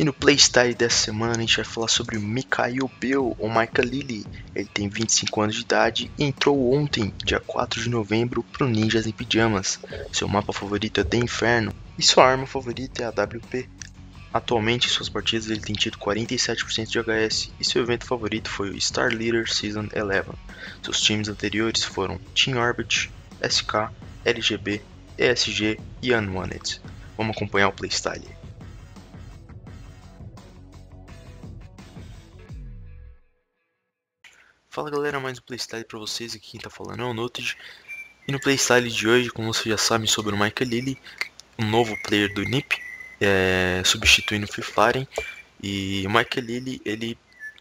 no playstyle dessa semana a gente vai falar sobre o Mikhail Bill, ou Michael Lilly. Ele tem 25 anos de idade e entrou ontem, dia 4 de novembro, pro Ninjas em Pijamas. Seu mapa favorito é The Inferno e sua arma favorita é a WP. Atualmente, em suas partidas ele tem tido 47% de HS e seu evento favorito foi o Star Leader Season 11. Seus times anteriores foram Team Orbit, SK, LGB, ESG e Unwanted. Vamos acompanhar o playstyle. Fala galera, mais um playstyle pra vocês, aqui quem tá falando é o Noted. E no playstyle de hoje, como vocês já sabem sobre o Michael Lilly, um novo player do NiP, substituindo o Fiflaren. E o Michael Lilly, ele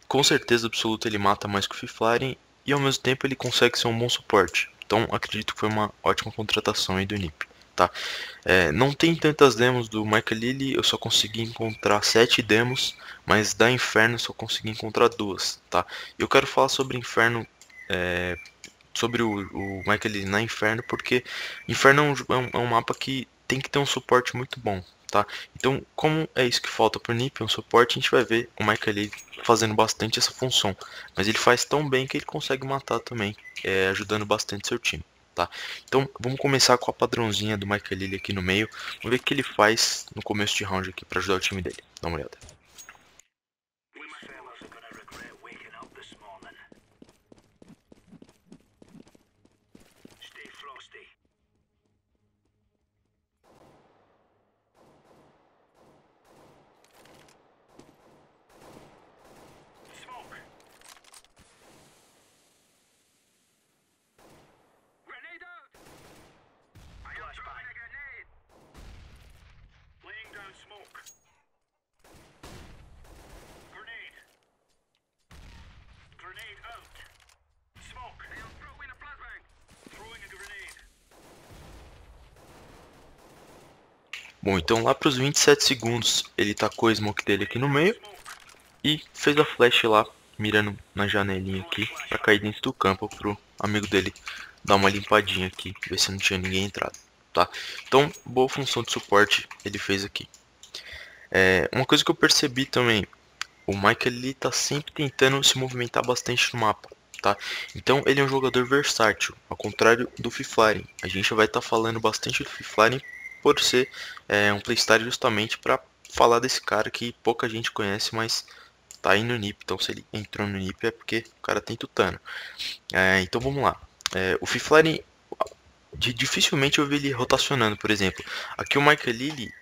com certeza absoluta ele mata mais que o Fiflaren e ao mesmo tempo ele consegue ser um bom suporte. Então acredito que foi uma ótima contratação aí do NiP. Tá? Não tem tantas demos do Michael Lilly, eu só consegui encontrar 7 demos, mas da Inferno eu só consegui encontrar 2, tá? Eu quero falar sobre Inferno, sobre o Michael Lilly na Inferno, porque Inferno é um mapa que tem que ter um suporte muito bom, tá? Então, como é isso que falta pro NiP, um suporte, a gente vai ver o Michael Lilly fazendo bastante essa função, mas ele faz tão bem que ele consegue matar também, ajudando bastante seu time. Tá? Então vamos começar com a padrãozinha do Michael Lilly aqui no meio. Vamos ver o que ele faz no começo de round aqui para ajudar o time dele. Dá uma olhada. Bom, então lá para os 27 segundos ele tacou a smoke dele aqui no meio e fez a flash lá, mirando na janelinha aqui para cair dentro do campo pro amigo dele dar uma limpadinha aqui, ver se não tinha ninguém entrado, tá? Então, boa função de suporte ele fez aqui. Uma coisa que eu percebi também, o Michael ele tá sempre tentando se movimentar bastante no mapa, tá? Então ele é um jogador versátil, ao contrário do Fiflaren. A gente vai estar falando bastante do Fiflaren por ser um playstyle justamente para falar desse cara que pouca gente conhece, mas tá aí no NiP. Então se ele entrou no NiP é porque o cara tem tutano. Então vamos lá. O Fiflaren, dificilmente eu vi ele rotacionando, por exemplo. Aqui o Michael Lilly,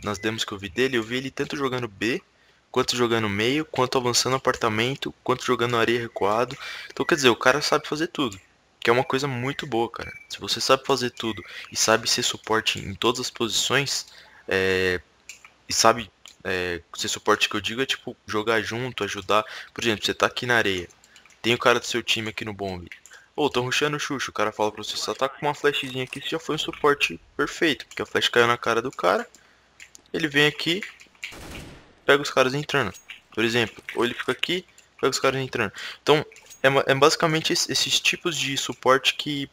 nas demos que eu vi dele, eu vi ele tanto jogando B, quanto jogando meio, quanto avançando apartamento, quanto jogando areia recuado. Então quer dizer, o cara sabe fazer tudo, que é uma coisa muito boa, cara. Se você sabe fazer tudo e sabe ser suporte em todas as posições, e sabe ser suporte que eu digo é tipo jogar junto, ajudar. Por exemplo, você tá aqui na areia, tem o cara do seu time aqui no bombe. Ô, tão rushando o Xuxa, o cara fala pra você, só tá com uma flashzinha aqui, você já foi um suporte perfeito, porque a flash caiu na cara do cara, ele vem aqui, pega os caras entrando, por exemplo, ou ele fica aqui, pega os caras entrando. Então, é basicamente esses tipos de suporte que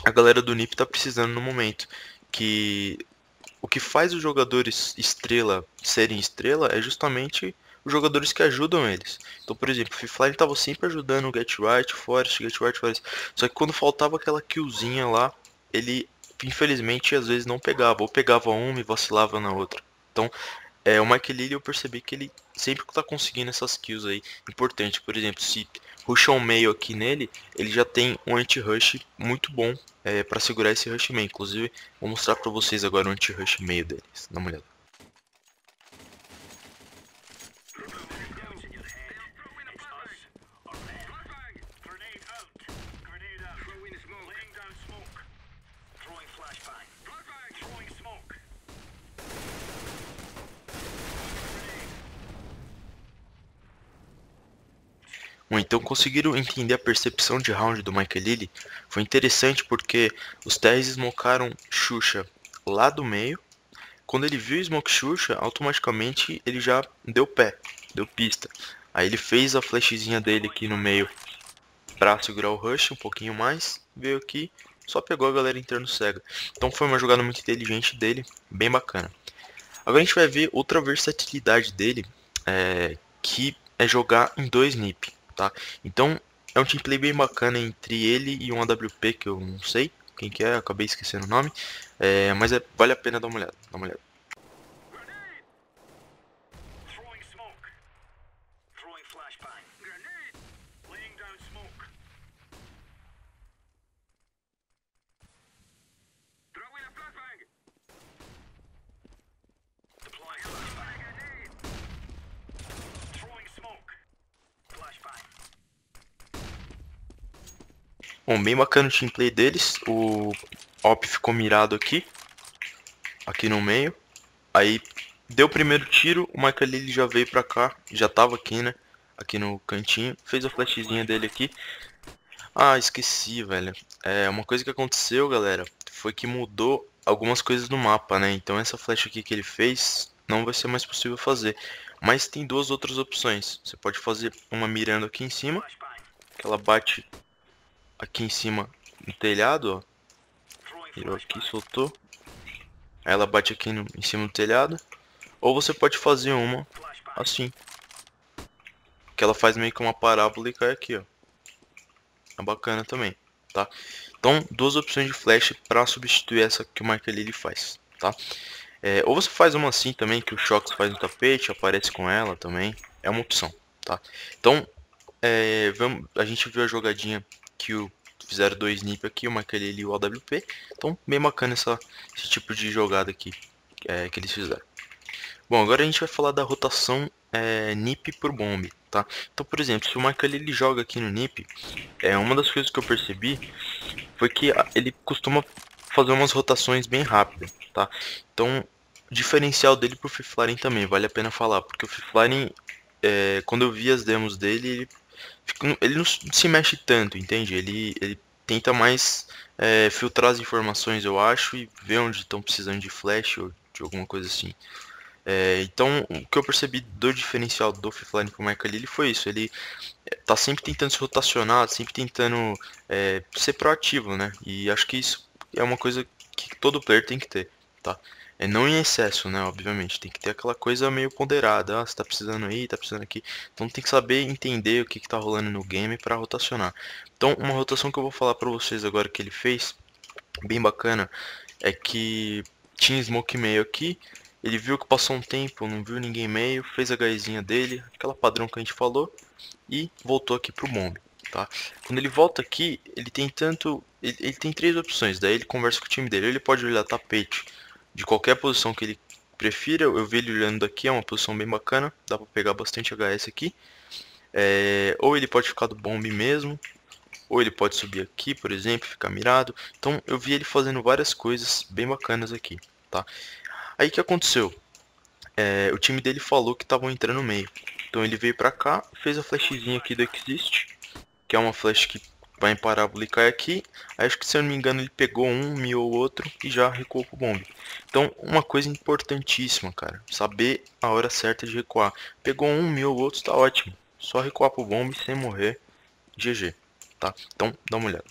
a galera do NiP tá precisando no momento, que o que faz os jogadores estrela serem estrela é justamente os jogadores que ajudam eles. Então, por exemplo, o Fiflaren estava sempre ajudando o Get Right, Forest, Get Right, Forest. Só que quando faltava aquela killzinha lá, ele infelizmente às vezes não pegava, ou pegava uma e vacilava na outra. Então, o Michael Lilly eu percebi que ele sempre tá conseguindo essas kills aí importante. Por exemplo, se rushar um meio aqui nele, ele já tem um anti-rush muito bom para segurar esse rush meio. Inclusive, vou mostrar para vocês agora o anti-rush meio deles. Dá uma olhada. Bom, então conseguiram entender a percepção de round do Michael Lilly. Foi interessante porque os TRs smocaram Xuxa lá do meio. Quando ele viu o Smoke Xuxa, automaticamente ele já deu pé, deu pista. Aí ele fez a flashzinha dele aqui no meio pra segurar o rush um pouquinho mais. Veio aqui, só pegou a galera entrando cega. Então foi uma jogada muito inteligente dele, bem bacana. Agora a gente vai ver outra versatilidade dele, que é jogar em 2 NiP, tá? Então é um teamplay bem bacana entre ele e um AWP que eu não sei quem que é, acabei esquecendo o nome, mas vale a pena dar uma olhada, Bom, bem bacana o teamplay deles. O Op ficou mirado aqui no meio. Aí deu o primeiro tiro, o Michael Lily já veio pra cá, já tava aqui, né? Aqui no cantinho, fez a flashzinha dele aqui. Ah, esqueci, velho. Uma coisa que aconteceu, galera, foi que mudou algumas coisas no mapa, né? Então essa flash aqui que ele fez não vai ser mais possível fazer. Mas tem duas outras opções. Você pode fazer uma mirando aqui em cima, que ela bate aqui em cima no telhado, ó. Virou aqui, soltou. Aí ela bate aqui em cima do telhado. Ou você pode fazer uma assim, que ela faz meio que uma parábola e cai aqui, ó. É bacana também, tá? Então, duas opções de flash para substituir essa que o Michael Lily faz, tá? Ou você faz uma assim também, que o Shox faz no tapete, aparece com ela também. É uma opção, tá? Então, a gente viu a jogadinha que fizeram 2 NiP aqui, o Michael Lily e o AWP. Então, bem bacana esse tipo de jogada aqui que eles fizeram. Bom, agora a gente vai falar da rotação NiP por bomb, tá? Então, por exemplo, se o Michael ele joga aqui no NiP, uma das coisas que eu percebi foi que ele costuma fazer umas rotações bem rápidas, tá? Então, o diferencial dele pro Free Flying também, vale a pena falar, porque o Free Flying, quando eu vi as demos dele, ele não se mexe tanto, entende? Ele tenta mais filtrar as informações, eu acho, e ver onde estão precisando de flash ou de alguma coisa assim. Então, o que eu percebi do diferencial do Free Flying pro Michael Lily foi isso. Ele tá sempre tentando se rotacionar, sempre tentando ser proativo, né? E acho que isso é uma coisa que todo player tem que ter, tá? Não em excesso, né? Obviamente, tem que ter aquela coisa meio ponderada. Ah, você tá precisando aí, tá precisando aqui. Então tem que saber entender o que tá rolando no game para rotacionar. Então, uma rotação que eu vou falar para vocês agora que ele fez, bem bacana, é que tinha smoke meio aqui. Ele viu que passou um tempo, não viu ninguém meio, fez a gaizinha dele, aquela padrão que a gente falou, e voltou aqui pro bomb, tá? Quando ele volta aqui, ele tem ele tem 3 opções, daí ele conversa com o time dele. Ele pode olhar tapete de qualquer posição que ele prefira. Eu vi ele olhando daqui, é uma posição bem bacana, dá pra pegar bastante HS aqui. Ou ele pode ficar do bomb mesmo, ou ele pode subir aqui, por exemplo, ficar mirado. Então eu vi ele fazendo várias coisas bem bacanas aqui, tá? Aí o que aconteceu? O time dele falou que estavam entrando no meio. Então ele veio pra cá, fez a flashzinha aqui do Exist, que é uma flash que vai em parábola e cai aqui. Aí acho que, se eu não me engano, ele pegou um, miou o outro e já recuou pro bomb. Então, uma coisa importantíssima, cara, saber a hora certa de recuar. Pegou um, miou o outro, tá ótimo. Só recuar pro bomb sem morrer, GG, tá? Então, dá uma olhada.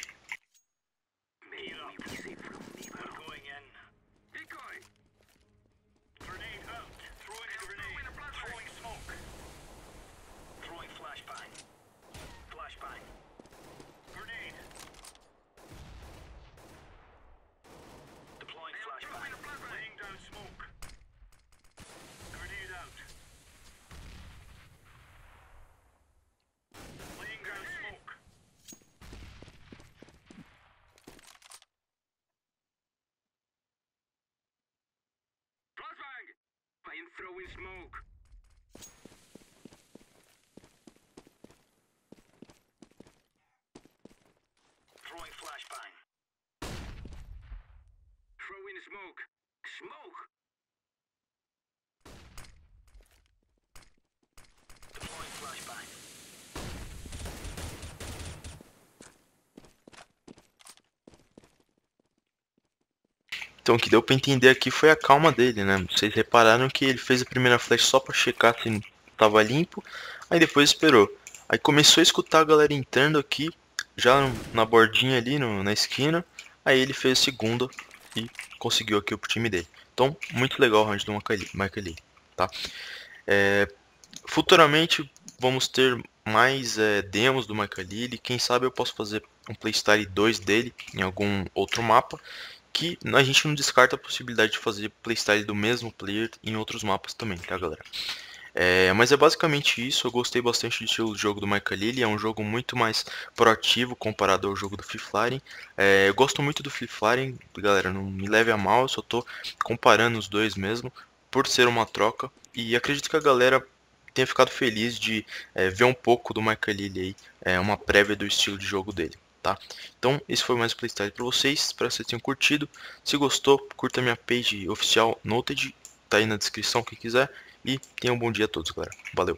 I am throwing smoke. Throwing flashbang. Throwing smoke. Smoke. Deploying flashbang. Então, o que deu pra entender aqui foi a calma dele, né? Vocês repararam que ele fez a primeira flash só pra checar se tava limpo, aí depois esperou. Aí começou a escutar a galera entrando aqui, já na bordinha ali, na esquina. Aí ele fez a segunda e conseguiu aqui pro time dele. Então, muito legal o round do Micah Lee, tá? Futuramente vamos ter mais demos do Micah Lee. Quem sabe eu posso fazer um playstyle 2 dele em algum outro mapa. Que a gente não descarta a possibilidade de fazer playstyle do mesmo player em outros mapas também, tá, galera? Mas é basicamente isso. Eu gostei bastante do estilo de jogo do Micah Lee. É um jogo muito mais proativo comparado ao jogo do Free Fire. Eu gosto muito do Free Fire, galera, não me leve a mal, eu só tô comparando os dois mesmo, por ser uma troca. E acredito que a galera tenha ficado feliz de ver um pouco do Micah Lee aí, uma prévia do estilo de jogo dele. Tá? Então, esse foi mais um playstyle para vocês. Espero que vocês tenham curtido. Se gostou, curta minha page oficial Noted, tá aí na descrição quem quiser. E tenham um bom dia a todos, galera. Valeu!